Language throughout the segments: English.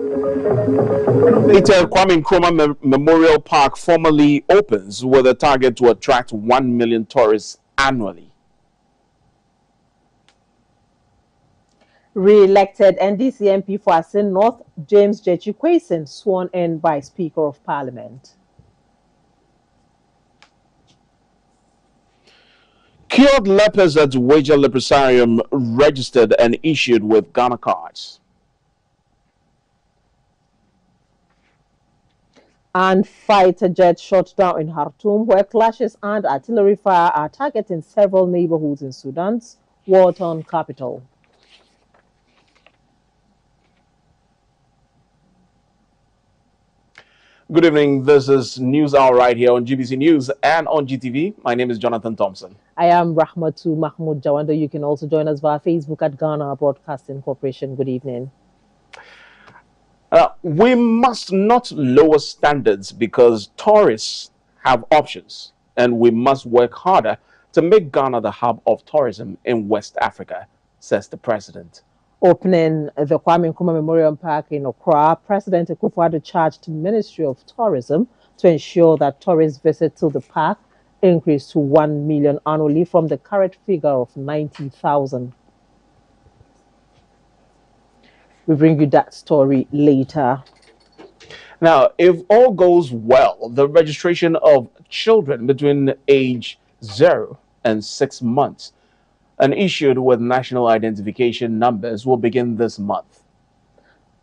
Later, Kwame Nkrumah Memorial Park formally opens with a target to attract 1 million tourists annually. Re-elected NDC MP for Asin North, James Jechi Kwesen, sworn in by Speaker of Parliament. Cured lepers at Weija Leprosarium registered and issued with Ghana cards. And fighter jets shot down in Khartoum, where clashes and artillery fire are targeting several neighborhoods in Sudan's war-torn capital. Good evening. This is News Hour right here on GBC News and on GTV. My name is Jonathan Thompson. I am Rahmatu Mahmoud Jawando. You can also join us via Facebook at Ghana Broadcasting Corporation. Good evening. We must not lower standards because tourists have options, and we must work harder to make Ghana the hub of tourism in West Africa, says the president. Opening the Kwame Nkrumah Memorial Park in Accra, President Akufo-Addo charged the Ministry of Tourism to ensure that tourist visits to the park increase to 1 million annually from the current figure of 90,000. We bring you that story later. Now, if all goes well, the registration of children between age 0 and 6 months and issued with national identification numbers will begin this month.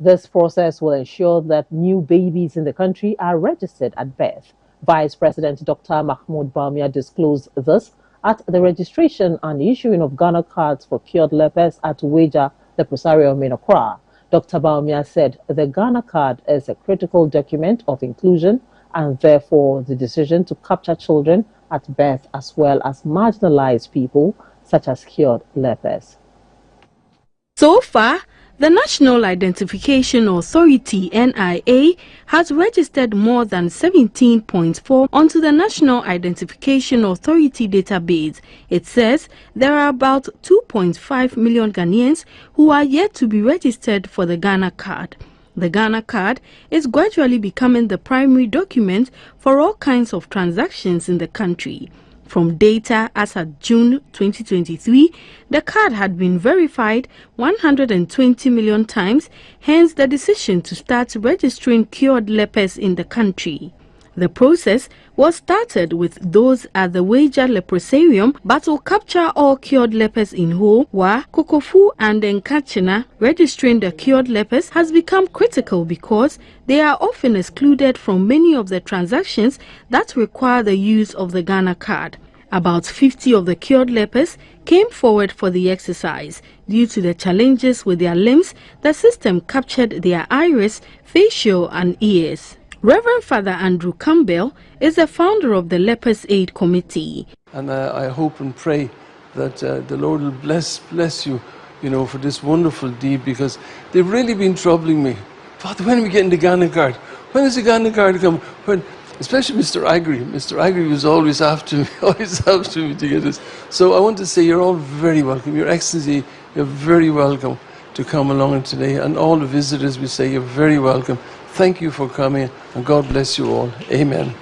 This process will ensure that new babies in the country are registered at birth. Vice President Dr. Mahmoud Bawumia disclosed this at the registration and issuing of Ghana cards for cured lepers at Weija Leprosarium in Accra. Dr. Bawumia said the Ghana card is a critical document of inclusion and therefore the decision to capture children at birth as well as marginalized people such as cured lepers. So far, the National Identification Authority (NIA) has registered more than 17.4 onto the National Identification Authority database. It says there are about 2.5 million Ghanaians who are yet to be registered for the Ghana card. The Ghana card is gradually becoming the primary document for all kinds of transactions in the country. From data as at June 2023, the card had been verified 120 million times, hence the decision to start registering cured lepers in the country. The process was started with those at the Weija Leprosarium, but will capture all cured lepers in Ho, Wa, Kokofu and Nkachina. Registering the cured lepers has become critical because they are often excluded from many of the transactions that require the use of the Ghana card. About 50 of the cured lepers came forward for the exercise. Due to the challenges with their limbs, the system captured their iris, facial and ears. Reverend Father Andrew Campbell is the founder of the Lepers Aid Committee. And I hope and pray that the Lord will bless you, for this wonderful deed, because they've really been troubling me. Father, when are we getting the Ghana card? When is the Ghana card come? Especially Mr. Agri. Mr. Agri was always after me to get this. So I want to say you're all very welcome. Your Excellency, you're very welcome to come along today. And all the visitors, we say you're very welcome. Thank you for coming, and God bless you all. Amen.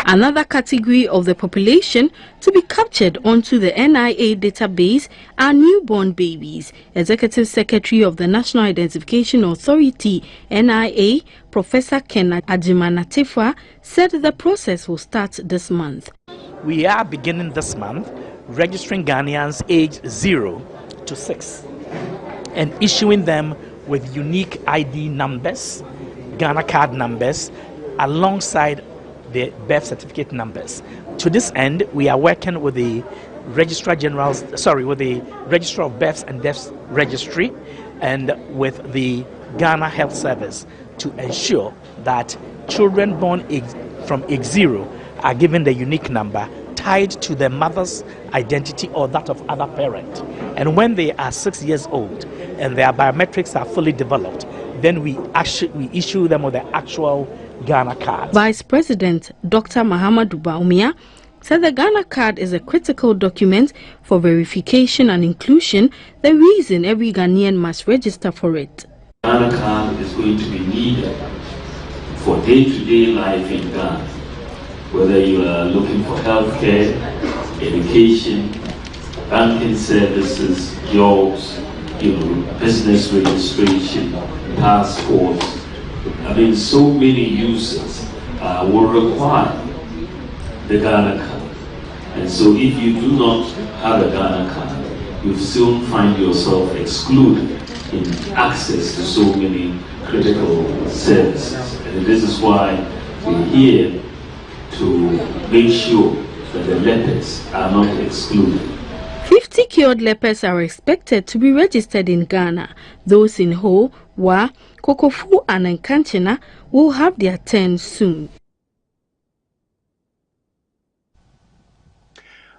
Another category of the population to be captured onto the NIA database are newborn babies. Executive Secretary of the National Identification Authority, NIA, Professor Ken Adjimanatefa, said the process will start this month. We are beginning this month registering Ghanaians aged 0 to 6 and issuing them with unique ID numbers, Ghana card numbers, alongside the birth certificate numbers. To this end, we are working with the Registrar of Births and Deaths Registry and with the Ghana Health Service to ensure that children born from age 0 are given the unique number tied to their mother's identity or that of other parent. And when they are 6 years old and their biometrics are fully developed, then we issue them with the actual Ghana card. Vice President Dr. Mahamadou Bawumia said the Ghana card is a critical document for verification and inclusion, the reason every Ghanaian must register for it. Ghana card is going to be needed for day-to-day life in Ghana, whether you are looking for healthcare, education, banking services, jobs, business registration, passports. I mean, so many users will require the Ghana card. And so if you do not have a Ghana card, you soon find yourself excluded in access to so many critical services. And this is why we're here to make sure that the lepers are not excluded. 50 cured lepers are expected to be registered in Ghana. Those in Ho, Wa, Kokofu and Nkanchina will have their turn soon.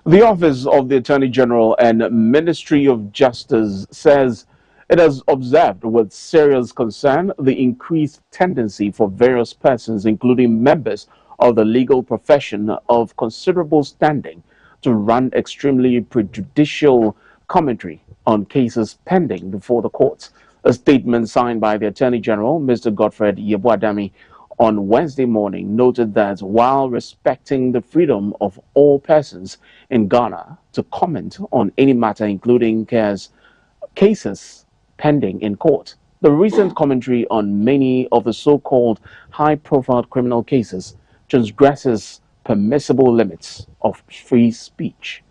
The Office of the Attorney General and Ministry of Justice says it has observed with serious concern the increased tendency for various persons, including members of the legal profession of considerable standing, to run extremely prejudicial commentary on cases pending before the courts. A statement signed by the Attorney General, Mr. Godfred Yeboah-Dame, on Wednesday morning noted that while respecting the freedom of all persons in Ghana to comment on any matter, including cases pending in court, the recent commentary on many of the so-called high-profile criminal cases transgresses permissible limits of free speech.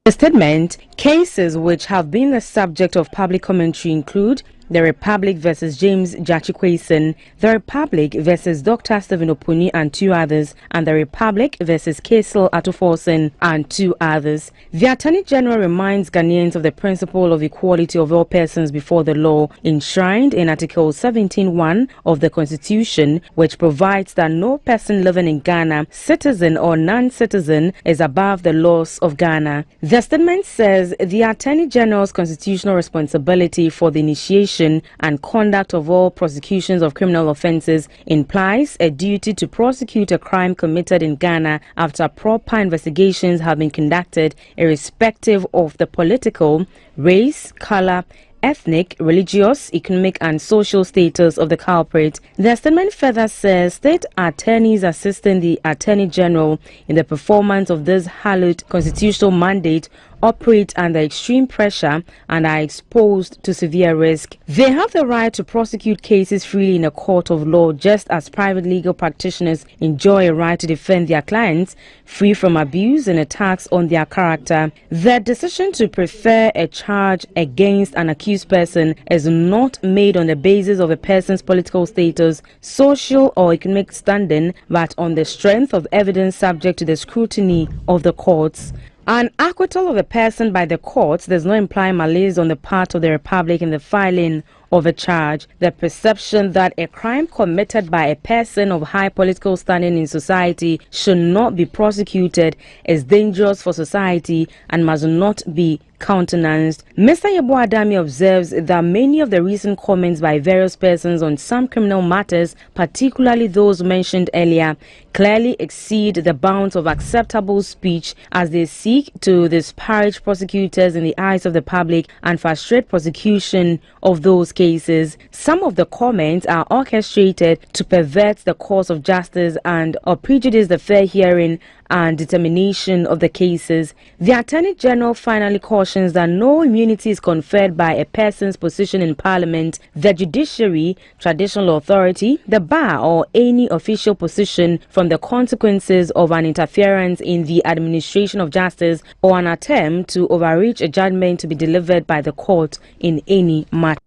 The statement, cases which have been the subject of public commentary include the Republic versus James Jachikwason, the Republic versus Dr. Stephen Opuni and 2 others, and the Republic versus Kaisel Atuforsen and 2 others. The Attorney General reminds Ghanaians of the principle of equality of all persons before the law enshrined in Article 17(1) of the Constitution, which provides that no person living in Ghana, citizen or non-citizen, is above the laws of Ghana. The statement says the Attorney General's constitutional responsibility for the initiation and conduct of all prosecutions of criminal offences implies a duty to prosecute a crime committed in Ghana after proper investigations have been conducted, irrespective of the political, race, colour, ethnic, religious, economic and social status of the culprit. The statement further says state attorneys assisting the Attorney General in the performance of this hallowed constitutional mandate operate under extreme pressure and are exposed to severe risk. They have the right to prosecute cases freely in a court of law, just as private legal practitioners enjoy a right to defend their clients free from abuse and attacks on their character. The decision to prefer a charge against an accused person is not made on the basis of a person's political status, social or economic standing, but on the strength of evidence subject to the scrutiny of the courts. An acquittal of a person by the courts does not imply malice on the part of the Republic in the filing of a charge. The perception that a crime committed by a person of high political standing in society should not be prosecuted is dangerous for society and must not be countenanced. Mr. Yeboah-Dame observes that many of the recent comments by various persons on some criminal matters, particularly those mentioned earlier, clearly exceed the bounds of acceptable speech as they seek to disparage prosecutors in the eyes of the public and frustrate prosecution of those cases. Some of the comments are orchestrated to pervert the course of justice and or prejudice the fair hearing and determination of the cases. The Attorney General finally cautions that no immunity is conferred by a person's position in Parliament, the judiciary, traditional authority, the bar, or any official position from the consequences of an interference in the administration of justice or an attempt to overreach a judgment to be delivered by the court in any matter.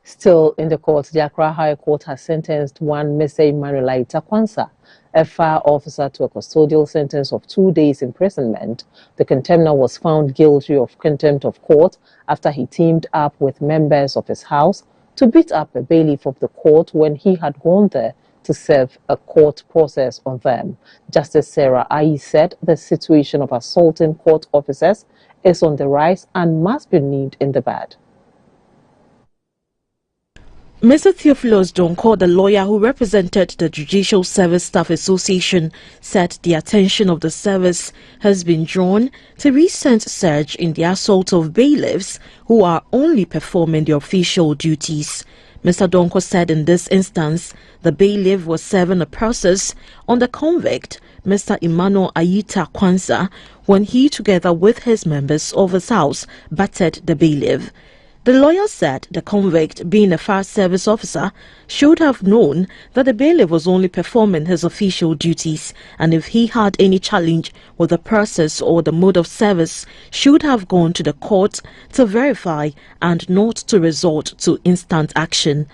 Still in the court, the Accra High Court has sentenced one Mr. Emmanuel Kwanzaa, a fire officer, to a custodial sentence of 2 days imprisonment. The contemner was found guilty of contempt of court after he teamed up with members of his house to beat up a bailiff of the court when he had gone there to serve a court process on them. Justice Sarah Ayi said the situation of assaulting court officers is on the rise and must be nipped in the bud. Mr. Theophilus Donkor, the lawyer who represented the Judicial Service Staff Association, said the attention of the service has been drawn to recent surge in the assault of bailiffs who are only performing their official duties. Mr. Donkor said in this instance, the bailiff was serving a process on the convict, Mr. Emmanuel Ayita Kwanzaa, when he, together with his members of his house, battered the bailiff. The lawyer said the convict, being a fire service officer, should have known that the bailiff was only performing his official duties, and if he had any challenge with the process or the mode of service, should have gone to the court to verify and not to resort to instant action.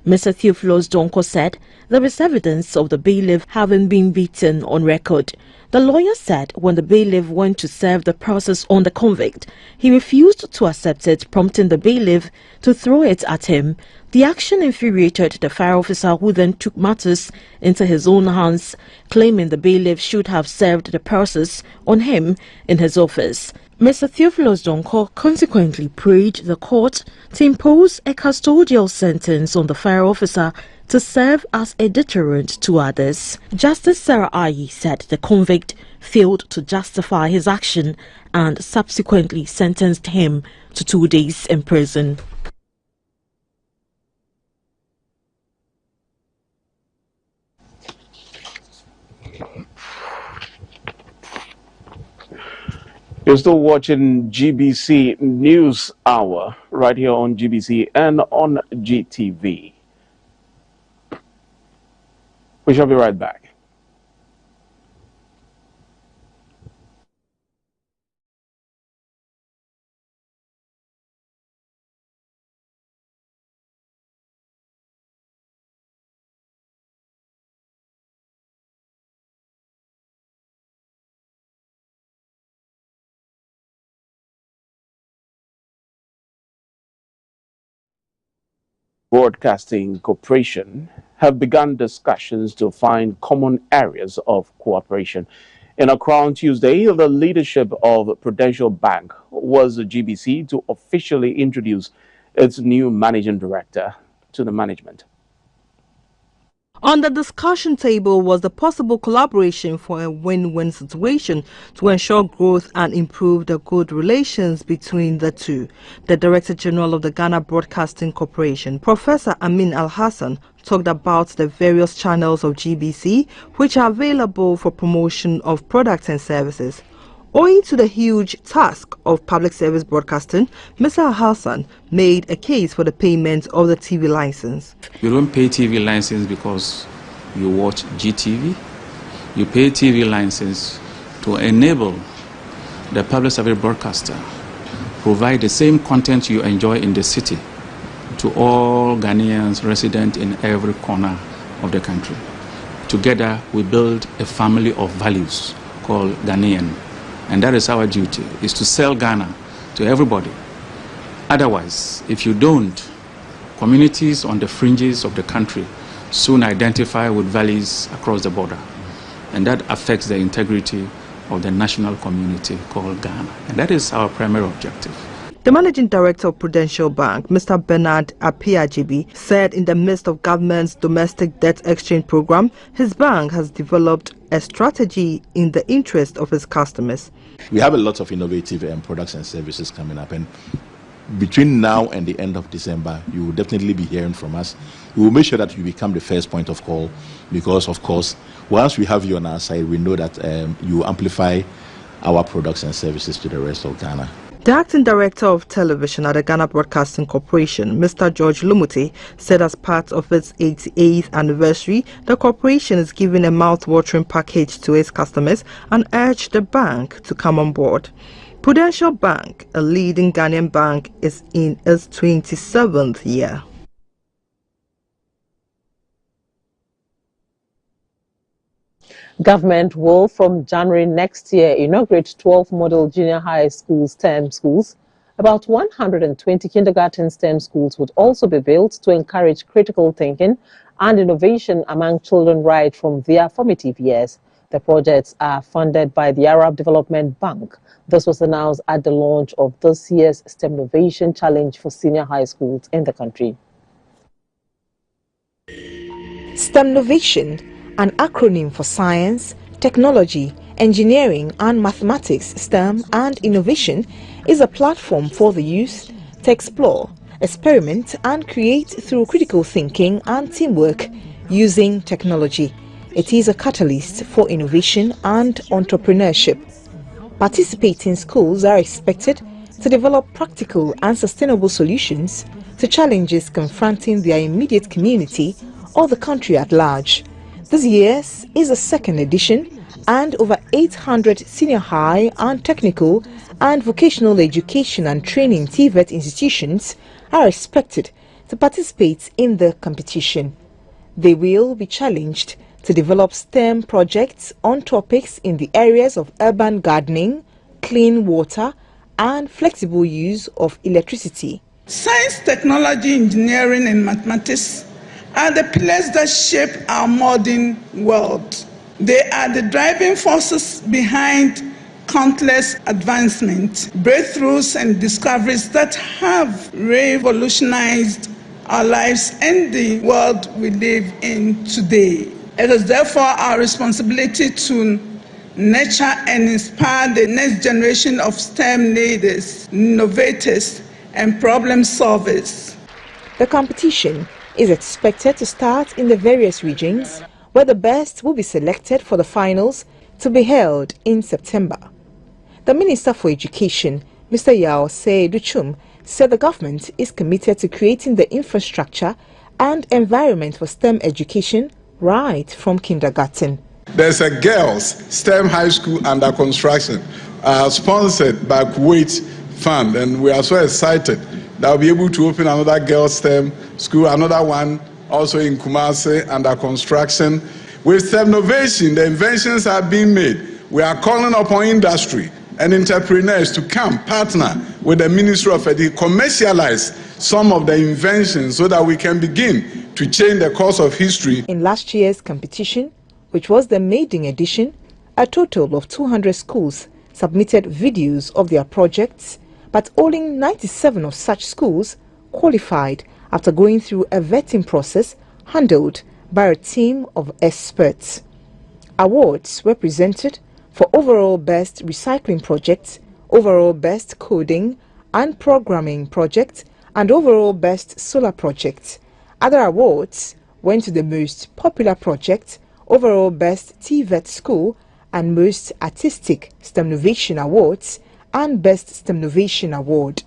Mr. Theophilus Donkor said there is evidence of the bailiff having been beaten on record. The lawyer said when the bailiff went to serve the process on the convict, he refused to accept it, prompting the bailiff to throw it at him. The action infuriated the fire officer, who then took matters into his own hands, claiming the bailiff should have served the process on him in his office. Mr. Theophilus Donkor consequently prayed the court to impose a custodial sentence on the fire officer to serve as a deterrent to others. Justice Sarah Ayi said the convict failed to justify his action and subsequently sentenced him to 2 days in prison. You're still watching GBC News Hour right here on GBC and on GTV. We shall be right back. Broadcasting Corporation have begun discussions to find common areas of cooperation. In Accra on Tuesday, the leadership of Prudential Bank was the GBC to officially introduce its new managing director to the management. On the discussion table was the possible collaboration for a win-win situation to ensure growth and improve the good relations between the two. The Director General of the Ghana Broadcasting Corporation, Professor Amin Al-Hassan, talked about the various channels of GBC which are available for promotion of products and services. Owing to the huge task of public service broadcasting, Mr. Al-Hassan made a case for the payment of the TV license. You don't pay TV license because you watch GTV. You pay TV license to enable the public service broadcaster provide the same content you enjoy in the city to all Ghanaians resident in every corner of the country. Together, we build a family of values called Ghanaian. And that is our duty, is to sell Ghana to everybody. Otherwise, if you don't, communities on the fringes of the country soon identify with values across the border. And that affects the integrity of the national community called Ghana. And that is our primary objective. The Managing Director of Prudential Bank, Mr. Bernard Apiajibi, said in the midst of government's domestic debt exchange program, his bank has developed a strategy in the interest of its customers. We have a lot of innovative products and services coming up, and between now and the end of December, you will definitely be hearing from us. We will make sure that you become the first point of call because, of course, once we have you on our side, we know that you amplify our products and services to the rest of Ghana. The Acting Director of Television at the Ghana Broadcasting Corporation, Mr. George Lumuti, said as part of its 88th anniversary, the corporation is giving a mouth-watering package to its customers and urged the bank to come on board. Prudential Bank, a leading Ghanaian bank, is in its 27th year. Government will, from January next year, inaugurate 12 model junior high school STEM schools. About 120 kindergarten STEM schools would also be built to encourage critical thinking and innovation among children right from their formative years. The projects are funded by the Arab Development Bank. This was announced at the launch of this year's STEM Innovation Challenge for senior high schools in the country. STEMnovation, an acronym for science, technology, engineering and mathematics, STEM and innovation, is a platform for the youth to explore, experiment and create through critical thinking and teamwork using technology. It is a catalyst for innovation and entrepreneurship. Participating schools are expected to develop practical and sustainable solutions to challenges confronting their immediate community or the country at large. This year's is the second edition, and over 800 senior high and technical and vocational education and training TVET institutions are expected to participate in the competition. They will be challenged to develop STEM projects on topics in the areas of urban gardening, clean water, and flexible use of electricity. Science, technology, engineering, and mathematics are the pillars that shape our modern world. They are the driving forces behind countless advancements, breakthroughs, and discoveries that have revolutionized our lives and the world we live in today. It is therefore our responsibility to nurture and inspire the next generation of STEM leaders, innovators, and problem solvers. The competition is expected to start in the various regions, where the best will be selected for the finals to be held in September. The Minister for Education, Mr. Yao Seiduchum, said the government is committed to creating the infrastructure and environment for STEM education right from kindergarten. There's a girls' STEM high school under construction, sponsored by Kuwait Fund, and we are so excited that we'll be able to open another girls' STEM school, another one also in Kumasi under construction. With STEMnovation, the inventions are being made. We are calling upon industry and entrepreneurs to come partner with the Ministry of Education, commercialize some of the inventions so that we can begin to change the course of history. In last year's competition, which was the maiden edition, a total of 200 schools submitted videos of their projects, but only 97 of such schools qualified after going through a vetting process handled by a team of experts. Awards were presented for overall best recycling project, overall best coding and programming project, and overall best solar project. Other awards went to the most popular project, overall best TVET school, and most artistic STEMnovation awards, and best STEMnovation award.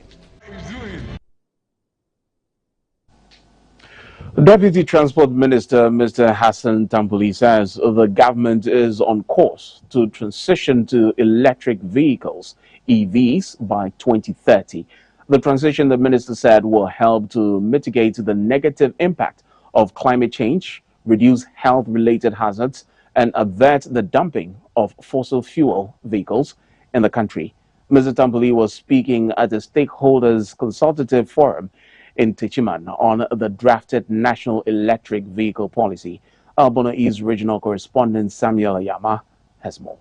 Deputy Transport Minister Mr. Hassan Tampoli says the government is on course to transition to electric vehicles, EVs, by 2030. The transition, the minister said, will help to mitigate the negative impact of climate change, reduce health-related hazards, and avert the dumping of fossil fuel vehicles in the country. Mr. Tampoli was speaking at the Stakeholders Consultative Forum in Techiman on the drafted National Electric Vehicle Policy. Our Bono East Regional Correspondent Samuel Ayama has more.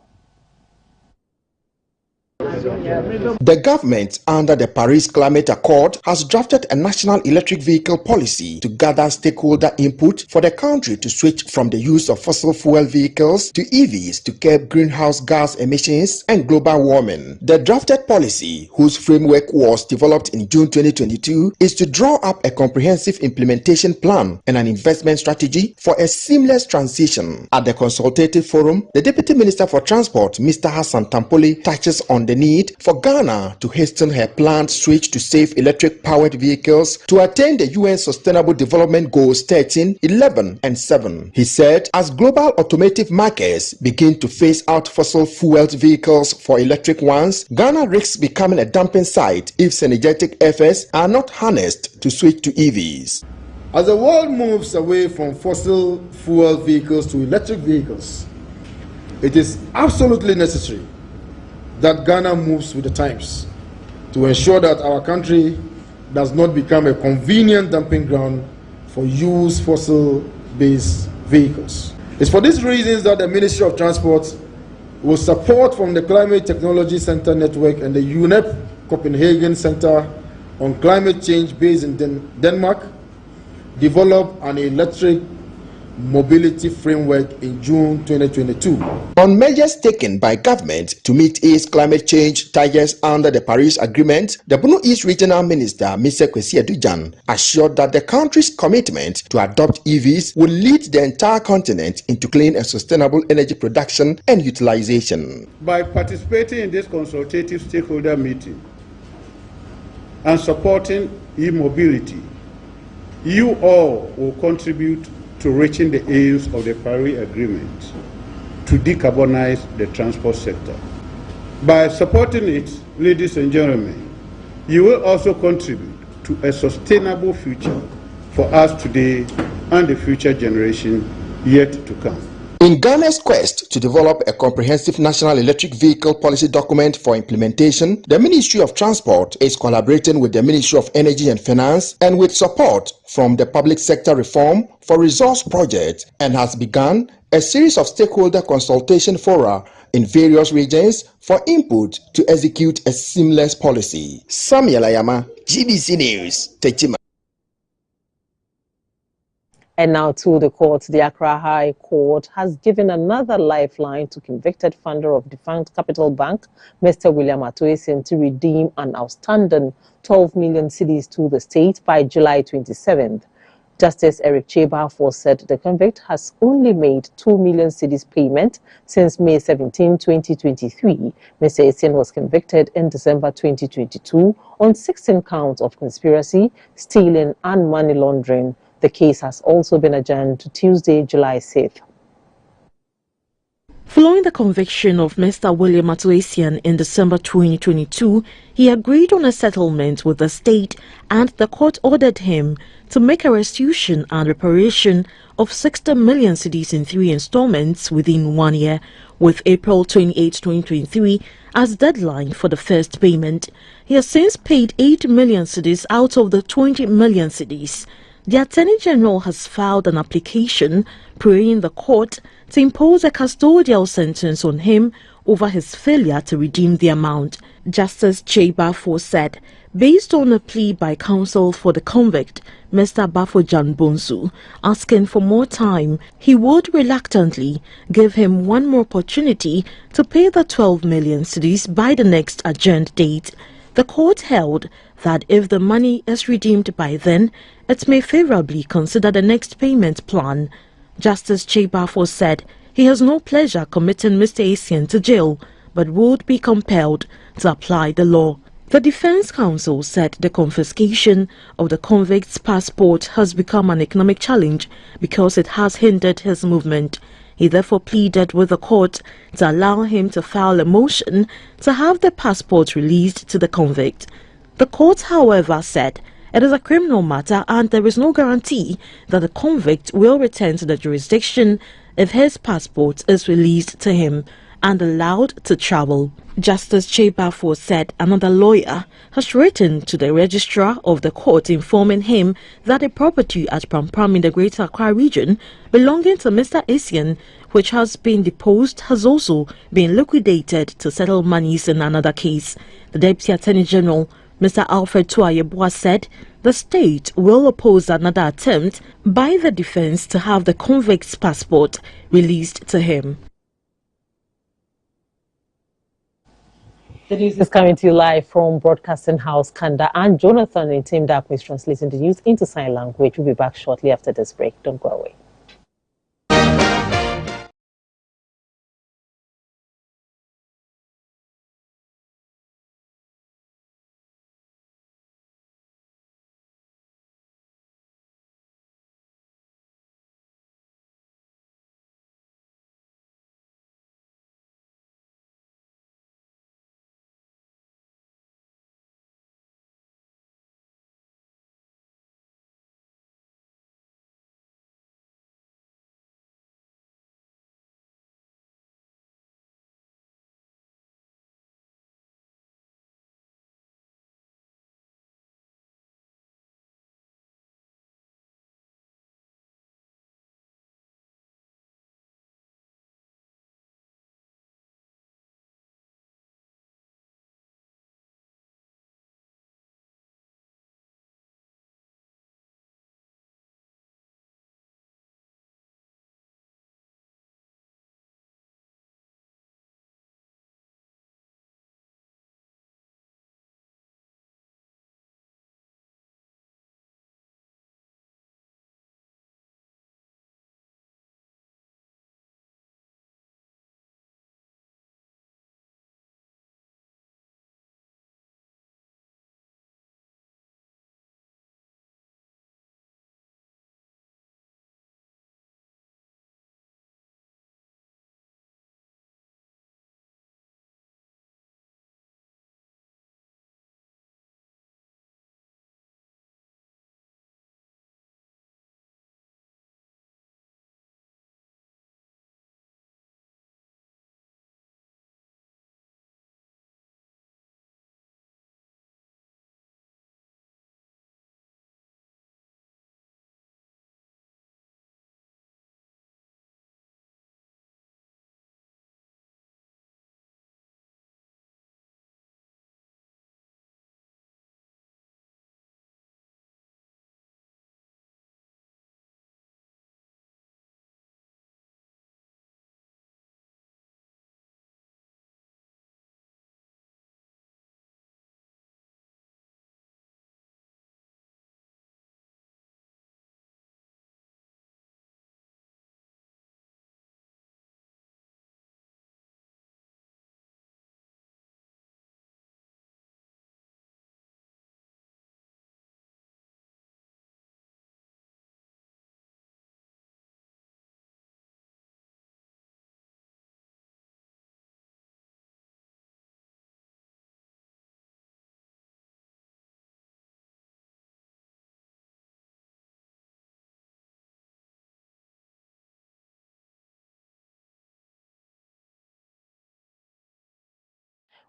The government, under the Paris Climate Accord, has drafted a national electric vehicle policy to gather stakeholder input for the country to switch from the use of fossil fuel vehicles to EVs to curb greenhouse gas emissions and global warming. The drafted policy, whose framework was developed in June 2022, is to draw up a comprehensive implementation plan and an investment strategy for a seamless transition. At the consultative forum, the Deputy Minister for Transport, Mr. Hassan Tampoli, touches on the need for Ghana to hasten her planned switch to safe electric-powered vehicles to attain the UN Sustainable Development Goals 13, 11, and 7. He said, as global automotive markets begin to phase out fossil-fueled vehicles for electric ones, Ghana risks becoming a dumping site if synergetic efforts are not harnessed to switch to EVs. As the world moves away from fossil fuel vehicles to electric vehicles, it is absolutely necessary that Ghana moves with the times to ensure that our country does not become a convenient dumping ground for used fossil-based vehicles. It's for these reasons that the Ministry of Transport will support from the Climate Technology Center Network and the UNEP Copenhagen Center on Climate Change based in Denmark, develop an electric mobility framework in June 2022. On measures taken by government to meet its climate change targets under the Paris Agreement, the Borno East Regional Minister, Mr. Kwesi Adujan, assured that the country's commitment to adopt EVs will lead the entire continent into clean and sustainable energy production and utilization. By participating in this consultative stakeholder meeting and supporting e-mobility, you all will contribute to reaching the aims of the Paris Agreement to decarbonize the transport sector. By supporting it, ladies and gentlemen, you will also contribute to a sustainable future for us today and the future generation yet to come. In Ghana's quest to develop a comprehensive national electric vehicle policy document for implementation, the Ministry of Transport is collaborating with the Ministry of Energy and Finance and with support from the Public Sector Reform for Resource Project, and has begun a series of stakeholder consultation fora in various regions for input to execute a seamless policy. Samuel Ayama, GBC News, Tetima. And now to the court. The Accra High Court has given another lifeline to convicted funder of defunct Capital Bank, Mr. William Atuasen, to redeem an outstanding 12 million cedis to the state by July 27th. Justice Eric Chebafor said the convict has only made 2 million cedis payment since May 17, 2023. Mr. Etienne was convicted in December 2022 on 16 counts of conspiracy, stealing and money laundering. The case has also been adjourned to Tuesday, July 6th. Following the conviction of Mr. William Atuasen in December 2022, he agreed on a settlement with the state, and the court ordered him to make a restitution and reparation of 60 million cedis in 3 installments within 1 year, with April 28, 2023 as deadline for the first payment. He has since paid 8 million cedis out of the 20 million cedis. The Attorney General has filed an application praying the court to impose a custodial sentence on him over his failure to redeem the amount. Justice Chebafor said, based on a plea by counsel for the convict, Mr. Bafojan Bonsu, asking for more time, he would reluctantly give him one more opportunity to pay the 12 million cedis by the next adjourned date. The court held that if the money is redeemed by then, it may favorably consider the next payment plan. Justice Chebafor said he has no pleasure committing Mr. Etienne to jail, but would be compelled to apply the law. The defense counsel said the confiscation of the convict's passport has become an economic challenge because it has hindered his movement. He therefore pleaded with the court to allow him to file a motion to have the passport released to the convict. The court, however, said it is a criminal matter and there is no guarantee that the convict will return to the jurisdiction if his passport is released to him and allowed to travel. Justice Chebafor said another lawyer has written to the registrar of the court informing him that a property at Prampram in the Greater Accra region belonging to Mr. Etienne, which has been deposed, has also been liquidated to settle monies in another case. The Deputy Attorney General, Mr. Alfred Tuayeboa, said the state will oppose another attempt by the defense to have the convict's passport released to him. The news is coming to you live from Broadcasting House, Kanda, and Jonathan and Tim Dark is translating the news into sign language. We'll be back shortly after this break. Don't go away.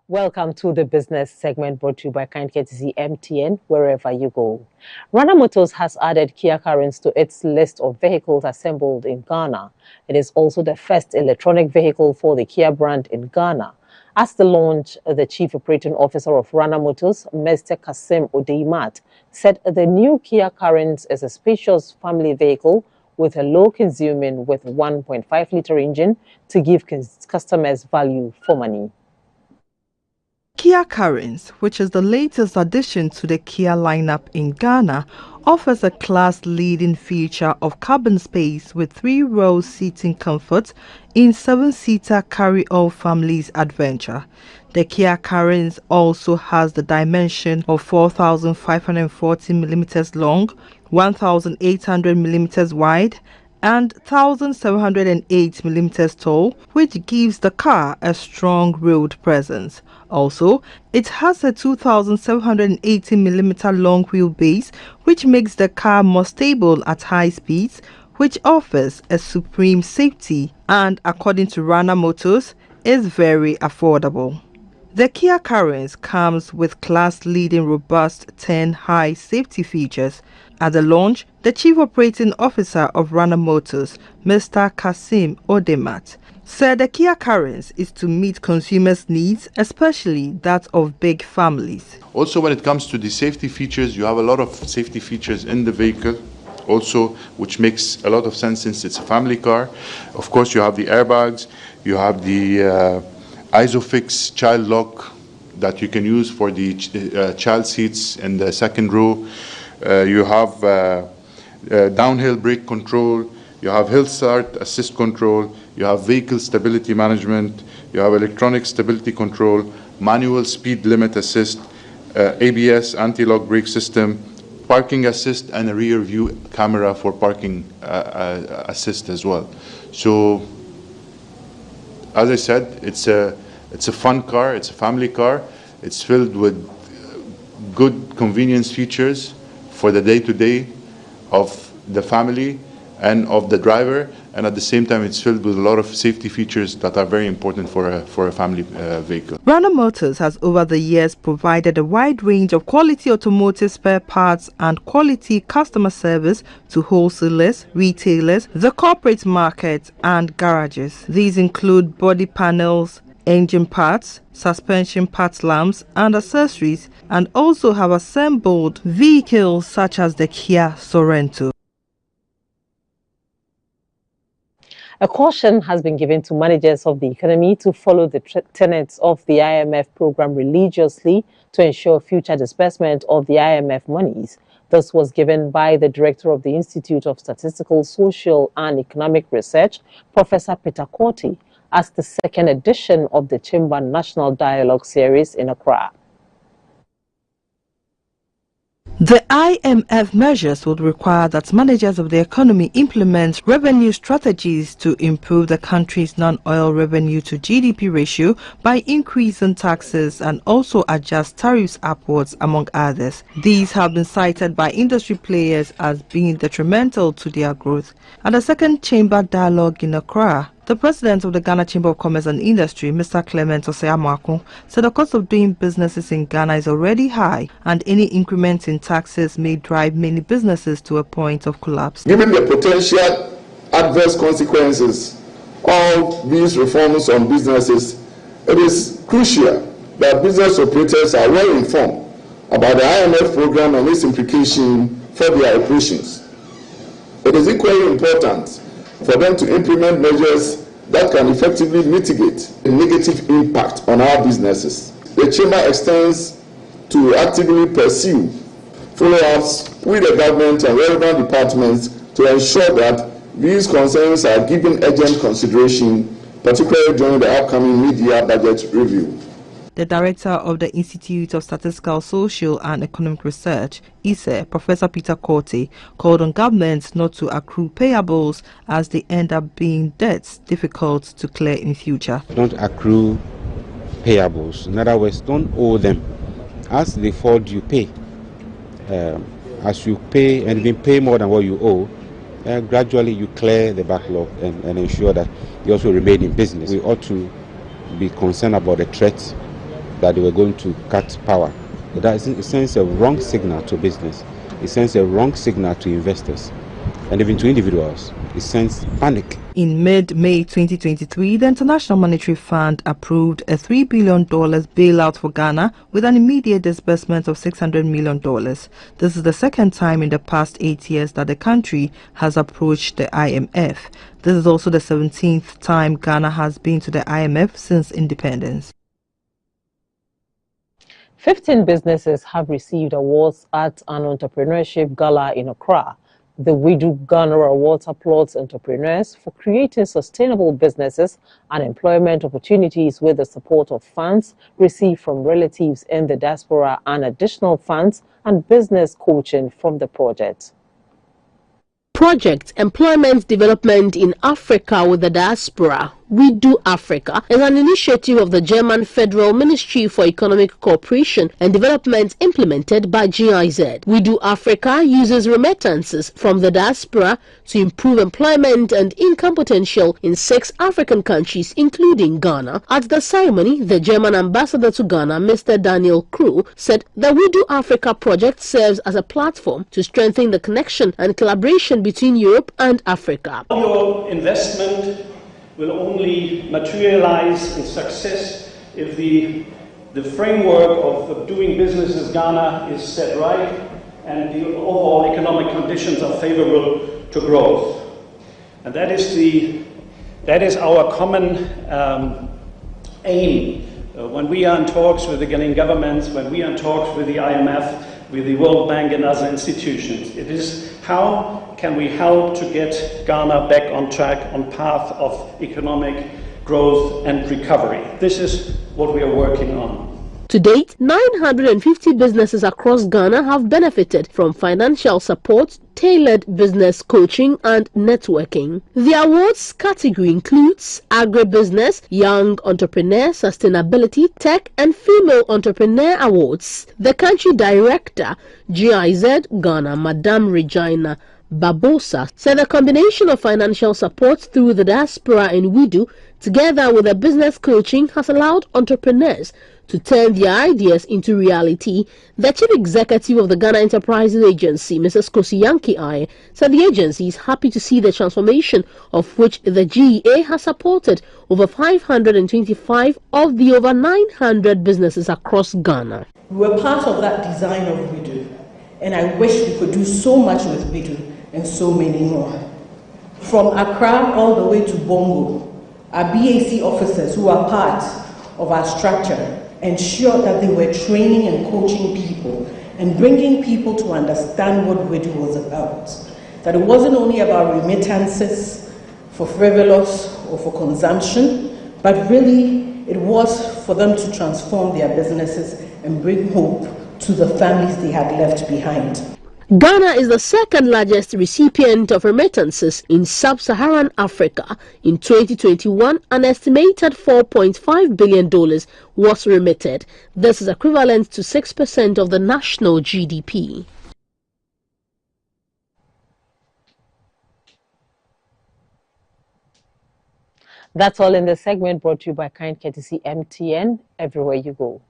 Welcome to the business segment brought to you by Kind Courtesy MTN, wherever you go. Rana Motors has added Kia Carens to its list of vehicles assembled in Ghana. It is also the first electronic vehicle for the Kia brand in Ghana. At the launch, the Chief Operating Officer of Rana Motors, Mr. Kasim Odeimat, said the new Kia Carens is a spacious family vehicle with a low-consuming with 1.5-litre engine to give customers value for money. Kia Carens, which is the latest addition to the Kia lineup in Ghana, offers a class-leading feature of cabin space with 3-row seating comfort in 7-seater carry-all family's adventure. The Kia Carens also has the dimension of 4,540 mm long, 1,800 mm wide, and 1,708 mm tall, which gives the car a strong road presence. Also, it has a 2,780 mm long wheelbase, which makes the car more stable at high speeds, which offers a supreme safety and, according to Rana Motors, is very affordable. The Kia Carens comes with class-leading robust 10 high safety features. At the launch, the Chief Operating Officer of Rana Motors, Mr. Kasim Odeimat, said the Kia Carens is to meet consumers' needs, especially that of big families. Also, when it comes to the safety features, you have a lot of safety features in the vehicle, also, which makes a lot of sense since it's a family car. Of course, you have the airbags, you have the Isofix child lock that you can use for the child seats in the second row. You have downhill brake control, you have hill start assist control, you have vehicle stability management, you have electronic stability control, manual speed limit assist, ABS anti-lock brake system, parking assist, and a rear view camera for parking assist as well. So, as I said, it's a fun car, it's a family car, it's filled with good convenience features for the day-to-day of the family and of the driver, and at the same time it's filled with a lot of safety features that are very important for a family vehicle. Rana Motors has over the years provided a wide range of quality automotive spare parts and quality customer service to wholesalers, retailers, the corporate market and garages. These include body panels, engine parts, suspension parts, lamps and accessories, and also have assembled vehicles such as the Kia Sorento. A caution has been given to managers of the economy to follow the tenets of the IMF program religiously to ensure future disbursement of the IMF monies. This was given by the director of the Institute of Statistical, Social and Economic Research, Professor Peter Korte, as the second edition of the Chamber National Dialogue Series in Accra. The IMF measures would require that managers of the economy implement revenue strategies to improve the country's non-oil revenue to GDP ratio by increasing taxes and also adjust tariffs upwards, among others. These have been cited by industry players as being detrimental to their growth. At the second chamber dialogue in Accra, the president of the Ghana Chamber of Commerce and Industry, Mr. Clement Osei-Amoako, said the cost of doing businesses in Ghana is already high and any increment in taxes may drive many businesses to a point of collapse. Given the potential adverse consequences of these reforms on businesses, it is crucial that business operators are well informed about the IMF program and its implication for their operations. It is equally important for them to implement measures that can effectively mitigate the negative impact on our businesses. The Chamber extends to actively pursue follow-ups with the government and relevant departments to ensure that these concerns are given urgent consideration, particularly during the upcoming mid-year budget review. The director of the Institute of Statistical, Social and Economic Research, ISE, Professor Peter Korte, called on governments not to accrue payables as they end up being debts difficult to clear in future. Don't accrue payables. In other words, don't owe them. As they fall due, pay. As you pay and even pay more than what you owe, gradually you clear the backlog and ensure that you also remain in business. We ought to be concerned about the threat that they were going to cut power. That sends a wrong signal to business. It sends a wrong signal to investors and even to individuals. It sends panic. In mid-May 2023, the International Monetary Fund approved a $3 billion bailout for Ghana with an immediate disbursement of $600 million. This is the second time in the past 8 years that the country has approached the IMF. This is also the 17th time Ghana has been to the IMF since independence. 15 businesses have received awards at an entrepreneurship gala in Accra. The WIDU Ghana Awards applauds entrepreneurs for creating sustainable businesses and employment opportunities with the support of funds received from relatives in the diaspora and additional funds and business coaching from the project. Project Employment Development in Africa with the Diaspora, WIDU Africa, is an initiative of the German Federal Ministry for Economic Cooperation and Development implemented by GIZ. WIDU Africa uses remittances from the diaspora to improve employment and income potential in 6 African countries, including Ghana. At the ceremony, the German ambassador to Ghana, Mr. Daniel Crew, said the WIDU Africa project serves as a platform to strengthen the connection and collaboration between Europe and Africa. Your investment will only materialize in success if the framework of doing business in Ghana is set right and the overall economic conditions are favorable to growth. And that is our common aim when we are in talks with the Ghanaian governments, when we are in talks with the IMF, with the World Bank and other institutions. It is how can we help to get Ghana back on track, on path of economic growth and recovery. This is what we are working on. To date, 950 businesses across Ghana have benefited from financial support, tailored business coaching and networking. The awards category includes agribusiness, young entrepreneur, sustainability, tech and female entrepreneur awards. The country director, GIZ Ghana, Madam Regina Barbosa, said a combination of financial support through the diaspora in WIDU together with the business coaching has allowed entrepreneurs to turn their ideas into reality. The chief executive of the Ghana Enterprises Agency, Mrs. Kosi Yankee Aye, said the agency is happy to see the transformation of which the GEA has supported over 525 of the over 900 businesses across Ghana. We were part of that design of WIDU, and I wish we could do so much with WIDU and so many more. From Accra all the way to Bongo, our BAC officers who are part of our structure ensured that they were training and coaching people and bringing people to understand what WIDU was about. That it wasn't only about remittances for frivolous or for consumption, but really it was for them to transform their businesses and bring hope to the families they had left behind. Ghana is the second largest recipient of remittances in sub-Saharan Africa. In 2021, an estimated $4.5 billion was remitted. This is equivalent to 6% of the national GDP. That's all in the segment brought to you by kind courtesy MTN, everywhere you go.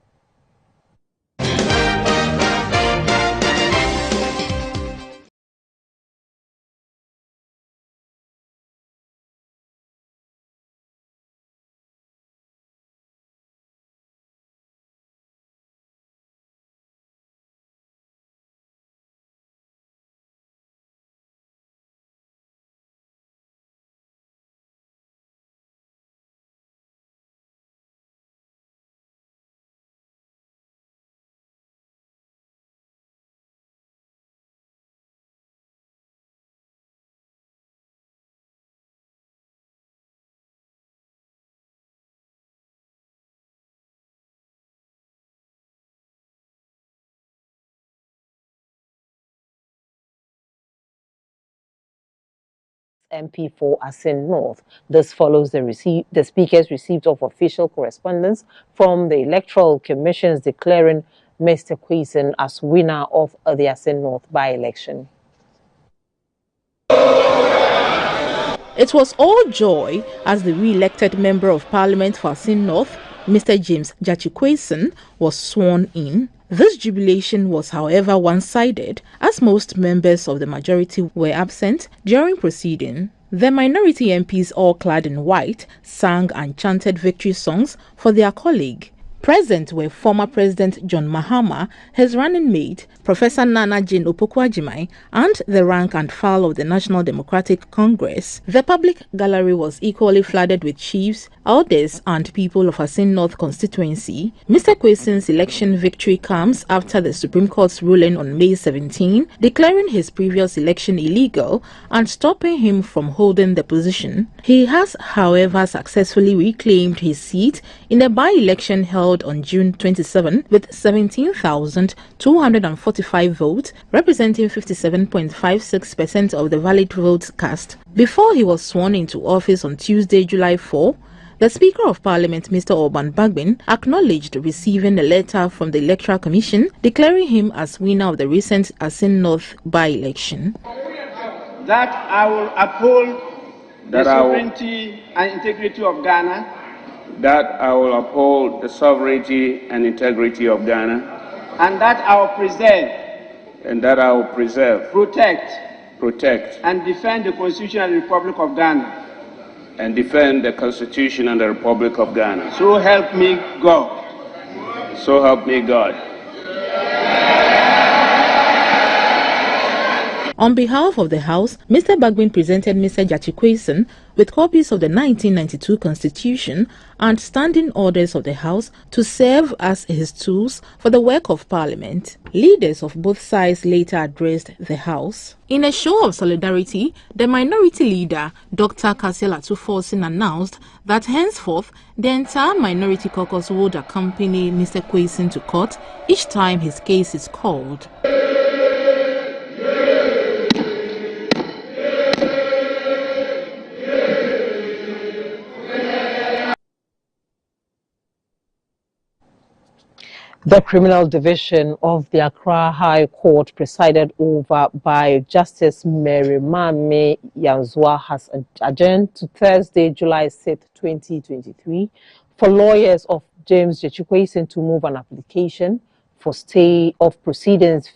MP for Asin North. This follows the speakers received of official correspondence from the Electoral Commissions declaring Mr. Quayson as winner of the Asin North by-election. It was all joy as the re-elected Member of Parliament for Asin North, Mr. James Gyakye was sworn in. This jubilation was, however, one-sided, as most members of the majority were absent during proceeding. The minority MPs, all clad in white, sang and chanted victory songs for their colleague. Present were former President John Mahama, his running mate, Professor Nana Jane Opoku-Agyeman, and the rank and file of the National Democratic Congress. The public gallery was equally flooded with chiefs, elders, and people of Asin North constituency. Mr. Kweson's election victory comes after the Supreme Court's ruling on May 17, declaring his previous election illegal and stopping him from holding the position. He has, however, successfully reclaimed his seat in a by-election held on June 27 with 17,245 votes, representing 57.56% of the valid votes cast. Before he was sworn into office on Tuesday, July 4, the Speaker of Parliament, Mr. Alban Bagbin, acknowledged receiving a letter from the Electoral Commission declaring him as winner of the recent Asin North by-election. That I will uphold the sovereignty and integrity of Ghana. That I will uphold the sovereignty and integrity of Ghana. And that I will preserve. And that I will preserve. Protect. And defend the Constitution of the Republic of Ghana. And defend the Constitution and the Republic of Ghana. So help me God. So help me God. On behalf of the House, Mr. Bagbin presented Mr. Gyakye with copies of the 1992 Constitution and standing orders of the House to serve as his tools for the work of Parliament. Leaders of both sides later addressed the House. In a show of solidarity, the minority leader, Dr. Cassiel Atu-Forson, announced that henceforth the entire minority caucus would accompany Mr. Kweson to court each time his case is called. The Criminal Division of the Accra High Court, presided over by Justice Mary Mame Yanzua, has adjourned to Thursday, July 6, 2023, for lawyers of James Gyakye to move an application for stay of proceedings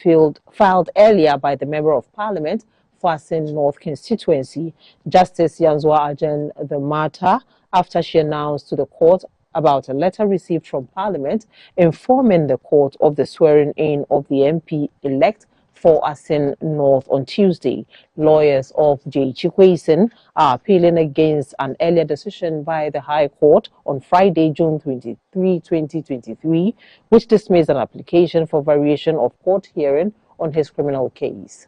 filed earlier by the Member of Parliament for Asin North constituency. Justice Yanzua adjourned the matter after she announced to the court about a letter received from Parliament informing the court of the swearing-in of the MP-elect for Asin North on Tuesday. Lawyers of Gyakye are appealing against an earlier decision by the High Court on Friday, June 23, 2023, which dismissed an application for variation of court hearing on his criminal case.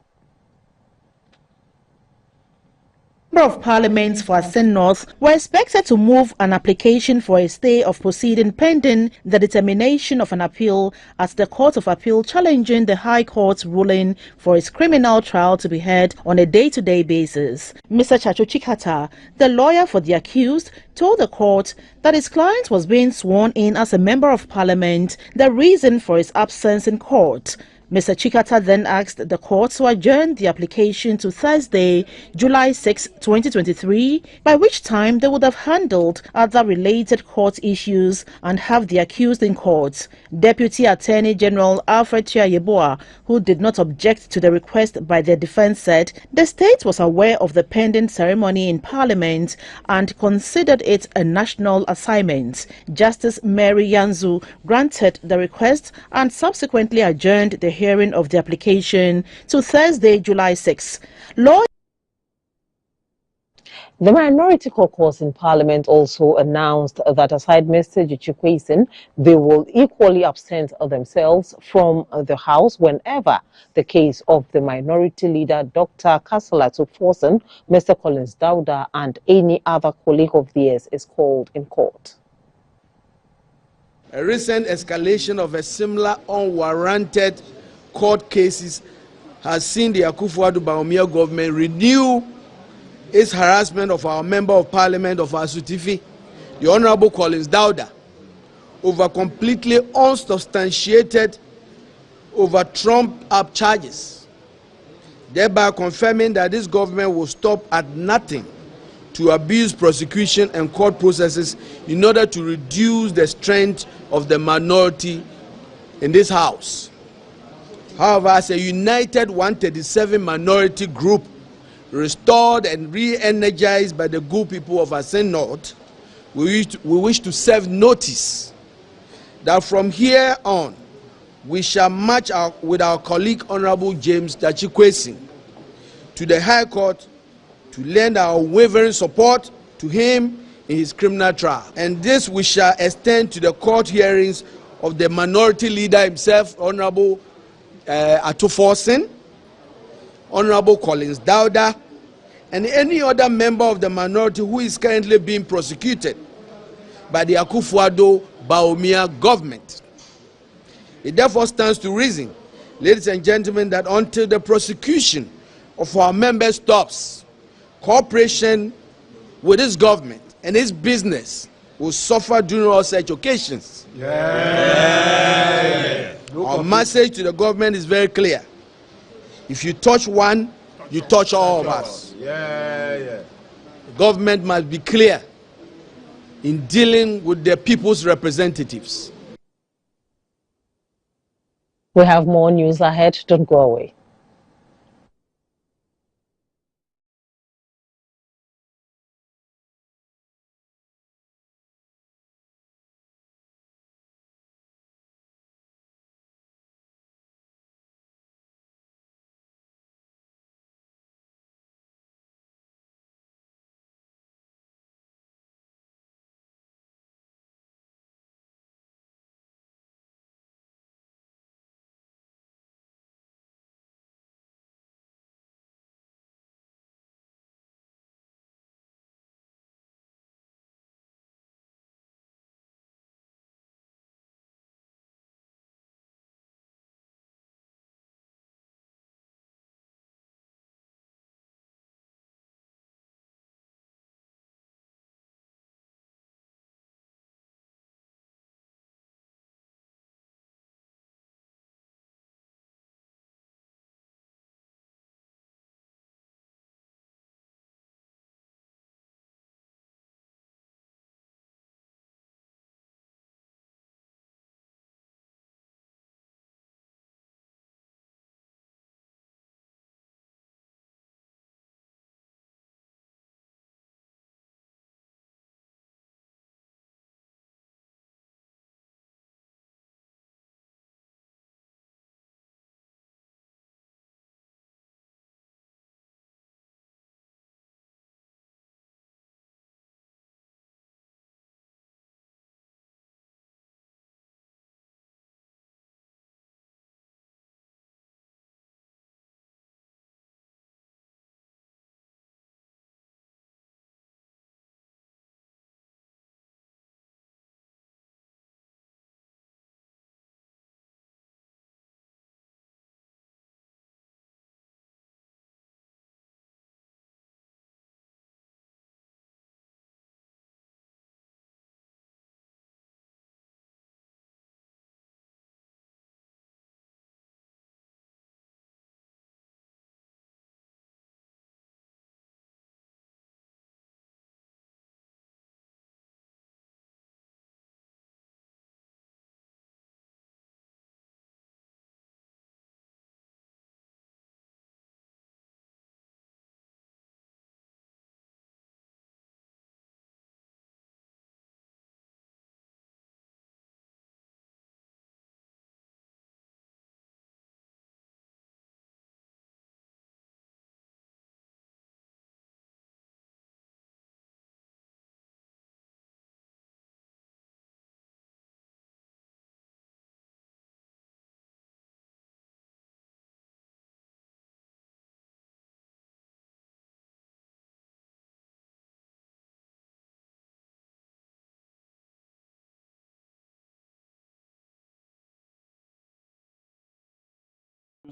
Member of Parliament for Asin North were expected to move an application for a stay of proceeding pending the determination of an appeal at the Court of Appeal challenging the High Court's ruling for its criminal trial to be heard on a day-to-day basis. Mr. Chacho Chikata, the lawyer for the accused, told the court that his client was being sworn in as a Member of Parliament, the reason for his absence in court. Mr. Chikata then asked the court to adjourn the application to Thursday, July 6, 2023, by which time they would have handled other related court issues and have the accused in court. Deputy Attorney General Alfred Chiayeboa, who did not object to the request by the defense, said the state was aware of the pending ceremony in Parliament and considered it a national assignment. Justice Mary Yanzu granted the request and subsequently adjourned the hearing of the application to Thursday, July 6. The Minority Caucus in Parliament also announced that aside Mr. Gyakye, they will equally absent themselves from the House whenever the case of the minority leader Dr. Cassiel Atu-Forson, Mr. Collins Dauda, and any other colleague of theirs is called in court. A recent escalation of a similar unwarranted court cases has seen the Akufo-Addo Bawumia government renew its harassment of our Member of Parliament of Asutifi, the Honorable Collins Dauda, over completely unsubstantiated, over trumped-up charges, thereby confirming that this government will stop at nothing to abuse prosecution and court processes in order to reduce the strength of the minority in this House. However, as a united 137 minority group, restored and re-energized by the good people of Assin North, we wish to serve notice that from here on, we shall march with our colleague Honorable James Dachikwesi to the High Court to lend our unwavering support to him in his criminal trial. And this we shall extend to the court hearings of the minority leader himself, Honorable Atuforsen, Honorable Collins Dauda, and any other member of the minority who is currently being prosecuted by the Akufo-Addo Bawumia government. It therefore stands to reason, ladies and gentlemen, that until the prosecution of our members stops, cooperation with this government and its business will suffer during all such occasions. Our message to the government is very clear. If you touch one, you touch all of us. The government must be clear in dealing with the people's representatives. We have more news ahead. Don't go away.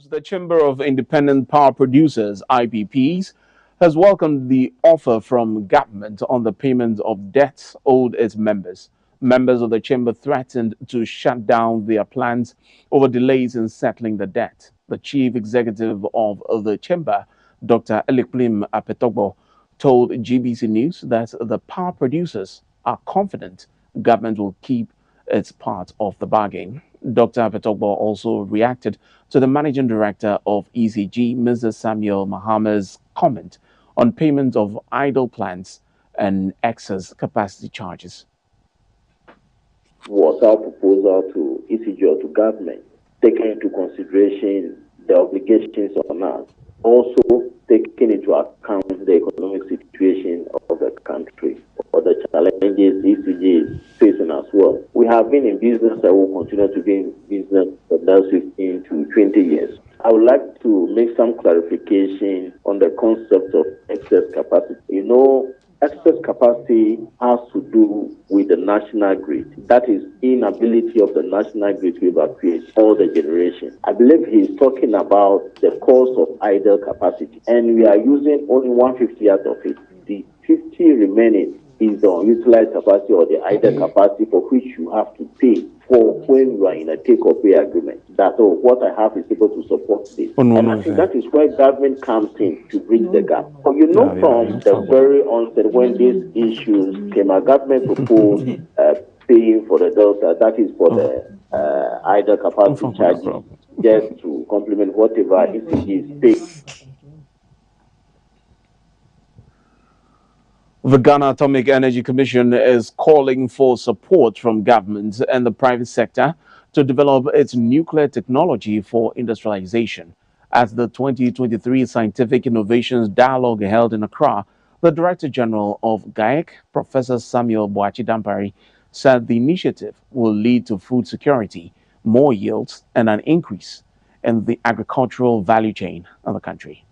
The Chamber of Independent Power Producers, IPPs, has welcomed the offer from government on the payment of debts owed its members. Members of the chamber threatened to shut down their plans over delays in settling the debt. The chief executive of the chamber, Dr. Elikplim Apetogbo, told GBC News that the power producers are confident government will keep its part of the bargain. Dr. Petogbo also reacted to the managing director of ECG, Mr. Samuel Mahama's comment on payment of idle plants and excess capacity charges. Was our proposal to ECG or to government, taking into consideration the obligations on us, also taking into account the economic situation of the country or the challenges ECG is facing as well. We have been in business and will continue to be in business for the next 15 to 20 years. I would like to make some clarification on the concept of excess capacity. You know, excess capacity has to do with the national grid. That is inability of the national grid to evacuate all the generation. I believe he's talking about the cost of idle capacity, and we are using only 150 out of it. The 50 remaining is the unutilized capacity or the idle capacity for which you have to pay for when you are in a take-or-pay agreement. That's all. What I have is able to support this. And I think that is where government comes in to bridge the gap. But you know, from the very onset when these issues came, our government proposed paying for the delta, that is for the idle capacity charges, just to complement whatever ECG is paid. The Ghana Atomic Energy Commission is calling for support from government and the private sector to develop its nuclear technology for industrialization. At the 2023 Scientific Innovations Dialogue held in Accra, the Director General of GAEC, Professor Samuel Boachi Dampari, said the initiative will lead to food security, more yields, and an increase in the agricultural value chain of the country.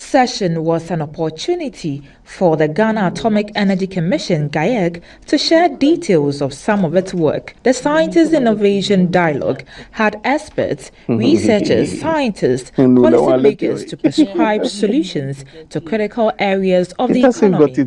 Session was an opportunity for the Ghana Atomic Energy Commission, GAEC, to share details of some of its work. The Scientist Innovation Dialogue had experts, researchers, scientists, policymakers to prescribe solutions to critical areas of the economy.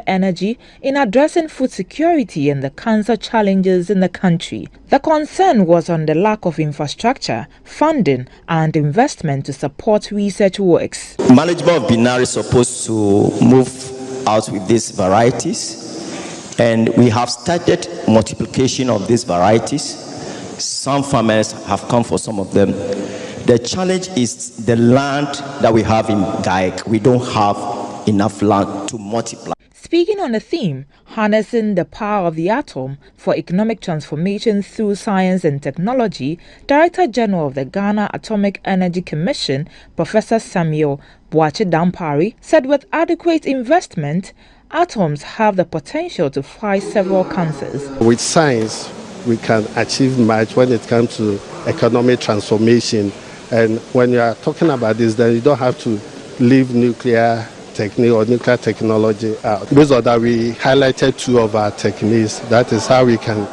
Energy in addressing food security and the cancer challenges in the country. The concern was on the lack of infrastructure, funding, and investment to support research works. Management of Binari is supposed to move out with these varieties, and we have started multiplication of these varieties. Some farmers have come for some of them. The challenge is the land that we have in GAEC. We don't have enough land to multiply. Speaking on the theme, Harnessing the Power of the Atom for Economic Transformation Through Science and Technology, Director General of the Ghana Atomic Energy Commission, Professor Samuel Boachi Dampari, said with adequate investment, atoms have the potential to fight several cancers. With science, we can achieve much when it comes to economic transformation. And when you are talking about this, then you don't have to leave nuclear technique or nuclear technology out. Based on that, we highlighted two of our techniques. That is how we can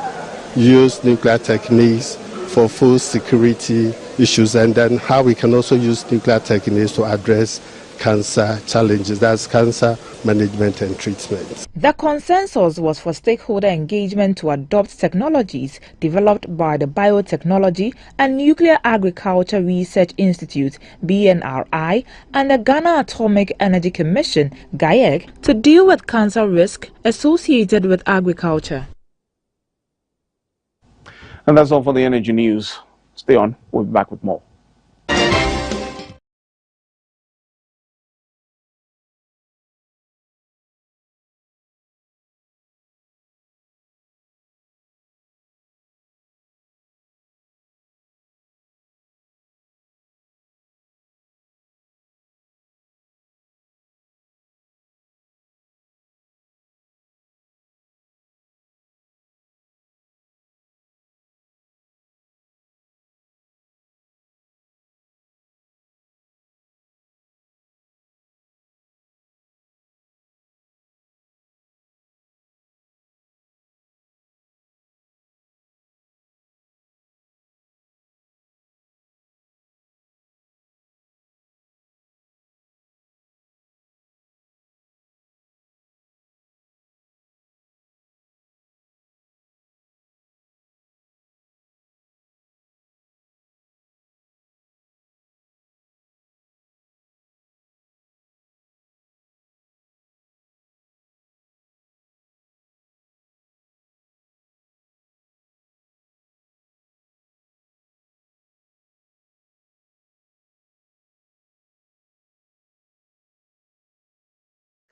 use nuclear techniques for food security issues, and then how we can also use nuclear techniques to address cancer challenges. That's cancer management and treatment. The consensus was for stakeholder engagement to adopt technologies developed by the Biotechnology and Nuclear Agriculture Research Institute, BNRI, and the Ghana Atomic Energy Commission, GAEC, to deal with cancer risk associated with agriculture. And that's all for the energy news. Stay on. We'll be back with more.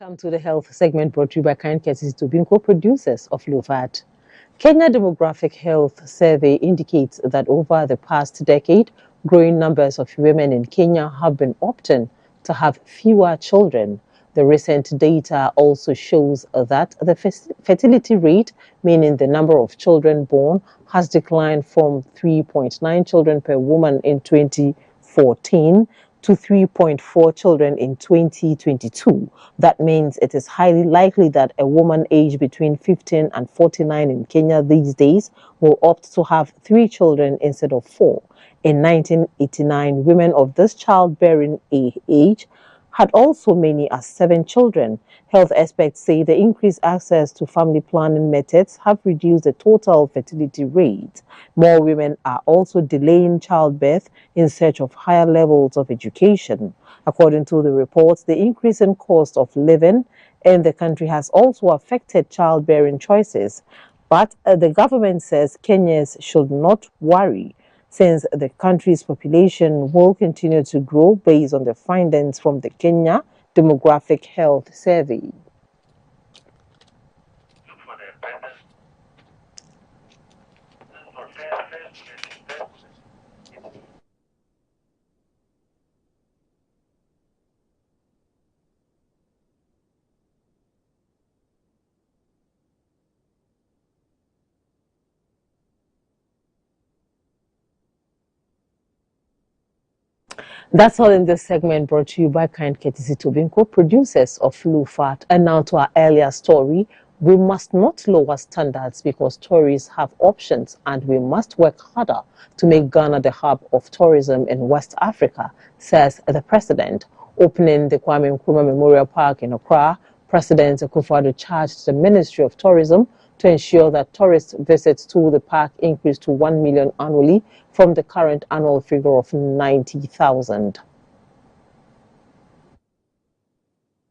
Welcome to the health segment brought to you by Kind Courtesy to Binko, producers of Lovat. Kenya Demographic Health Survey indicates that over the past decade, growing numbers of women in Kenya have been opting to have fewer children. The recent data also shows that the fertility rate, meaning the number of children born, has declined from 3.9 children per woman in 2014 to 3.4 children in 2022. That means it is highly likely that a woman aged between 15 and 49 in Kenya these days will opt to have 3 children instead of 4. In 1989, women of this childbearing age had also many as 7 children. Health experts say the increased access to family planning methods have reduced the total fertility rate. More women are also delaying childbirth in search of higher levels of education. According to the reports, the increase in cost of living in the country has also affected childbearing choices. But the government says Kenyans should not worry, since the country's population will continue to grow based on the findings from the Kenya Demographic Health Survey. That's all in this segment brought to you by Kind Courtesy to Binko, producers of Lufat. And now to our earlier story. We must not lower standards because tourists have options, and we must work harder to make Ghana the hub of tourism in West Africa, says the president. Opening the Kwame Nkrumah Memorial Park in Accra, President Akufo-Addo charged the Ministry of Tourism to ensure that tourist visits to the park increase to 1 million annually from the current annual figure of 90,000.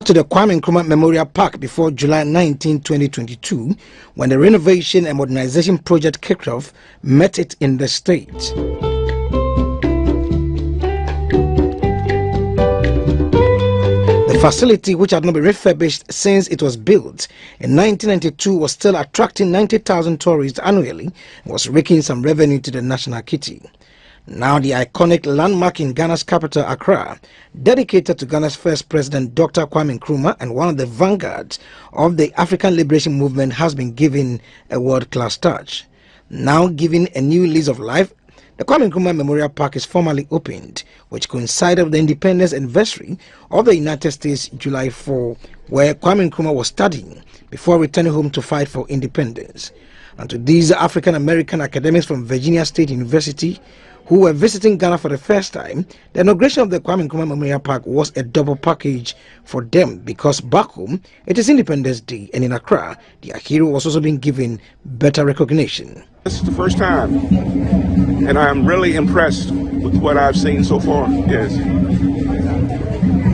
To the Kwame Nkrumah Memorial Park before July 19, 2022, when the renovation and modernization project kicked off, met it in the state. The facility, which had not been refurbished since it was built in 1992, was still attracting 90,000 tourists annually and was raking some revenue to the national kitty. Now the iconic landmark in Ghana's capital, Accra, dedicated to Ghana's first president, Dr. Kwame Nkrumah, and one of the vanguards of the African liberation movement, has been given a world-class touch. Now given a new lease of life, the Kwame Nkrumah Memorial Park is formally opened, which coincided with the independence anniversary of the United States, July 4, where Kwame Nkrumah was studying before returning home to fight for independence. And to these African-American academics from Virginia State University who were visiting Ghana for the first time, the inauguration of the Kwame Nkrumah Memorial Park was a double package for them, because back home it is Independence Day, and in Accra, their hero was also being given better recognition. This is the first time, and I am really impressed with what I've seen so far. Yes,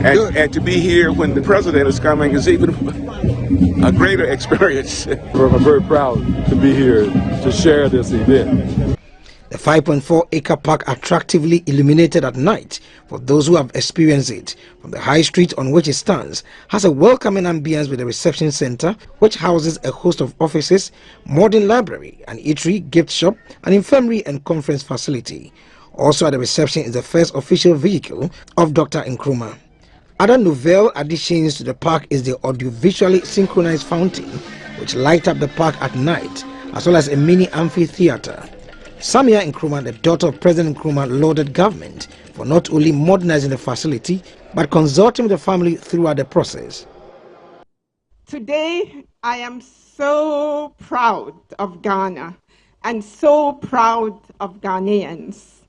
and to be here when the president is coming is even a greater experience. I'm very proud to be here to share this event. The 5.4-acre park, attractively illuminated at night for those who have experienced it, from the high street on which it stands, has a welcoming ambience with a reception center which houses a host of offices, modern library, an eatery, gift shop, an infirmary and conference facility. Also at the reception is the first official vehicle of Dr. Nkrumah. Other novel additions to the park is the audiovisually synchronized fountain, which lights up the park at night, as well as a mini amphitheater. Samia Nkrumah, the daughter of President Nkrumah, lauded government for not only modernizing the facility, but consulting with the family throughout the process. Today, I am so proud of Ghana and so proud of Ghanaians,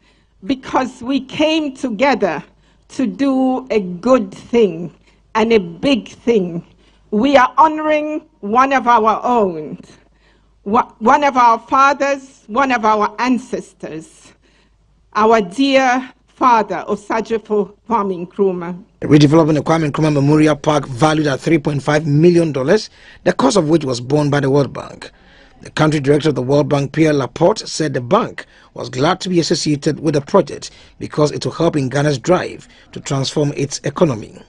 because we came together to do a good thing and a big thing. We are honoring one of our own, one of our fathers, one of our ancestors, our dear father, Osagyefo Kwame Nkrumah. Redeveloping the Kwame Nkrumah Memorial Park, valued at $3.5 million, the cost of which was borne by the World Bank. The country director of the World Bank, Pierre Laporte, said the bank was glad to be associated with the project because it will help in Ghana's drive to transform its economy.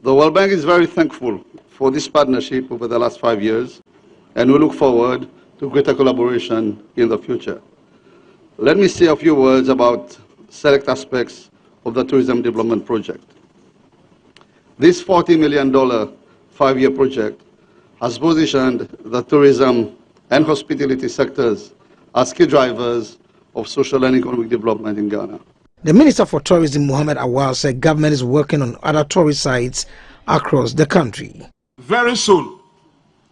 The World Bank is very thankful for this partnership over the last 5 years, and we look forward to greater collaboration in the future. Let me say a few words about select aspects of the tourism development project. This $40 million 5-year project has positioned the tourism and hospitality sectors as key drivers of social and economic development in Ghana. The Minister for Tourism, Mohamed Awal, said government is working on other tourist sites across the country. Very soon,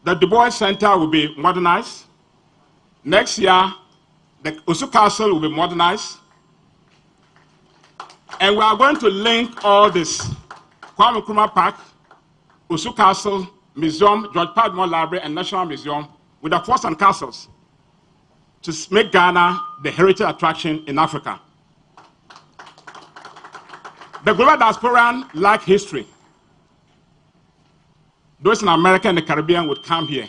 the Du Bois Center will be modernized. Next year, the Osu Castle will be modernized. And we are going to link all this, Kwame Nkrumah Park, Osu Castle, Museum, George Padmore Library, and National Museum, with the forts and castles, to make Ghana the heritage attraction in Africa. The global diaspora like history. Those in America and the Caribbean would come here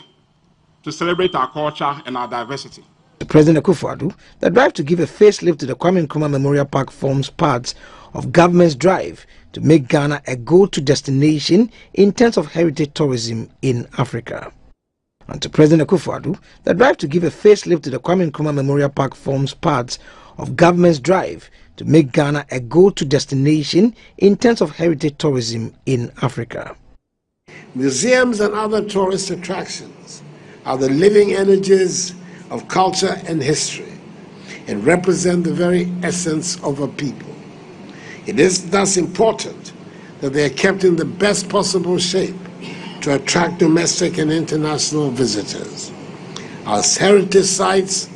to celebrate our culture and our diversity. President Akufo-Addo, the drive to give a facelift to the Kwame Nkrumah Memorial Park forms part of government's drive to make Ghana a go-to destination in terms of heritage tourism in Africa. And to President Akufo-Addo, the drive to give a facelift to the Kwame Nkrumah Memorial Park forms part of government's drive to make Ghana a go-to destination in terms of heritage tourism in Africa. Museums and other tourist attractions are the living energies of culture and history and represent the very essence of a people. It is thus important that they are kept in the best possible shape to attract domestic and international visitors. Our heritage sites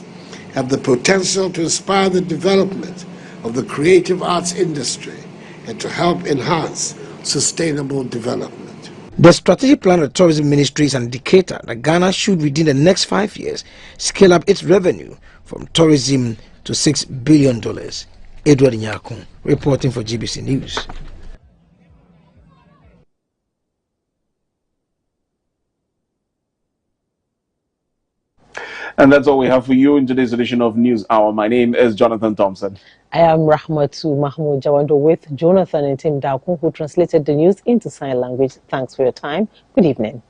have the potential to inspire the development of the creative arts industry and to help enhance sustainable development. The strategic plan of the Tourism Ministry is an indicator that Ghana should, within the next 5 years, scale up its revenue from tourism to $6 billion. Edward Nyakun, reporting for GBC News. And that's all we have for you in today's edition of News Hour. My name is Jonathan Thompson. I am Rahmatu Mahmoud Jawando with Jonathan and Tim Daukun, who translated the news into sign language. Thanks for your time. Good evening.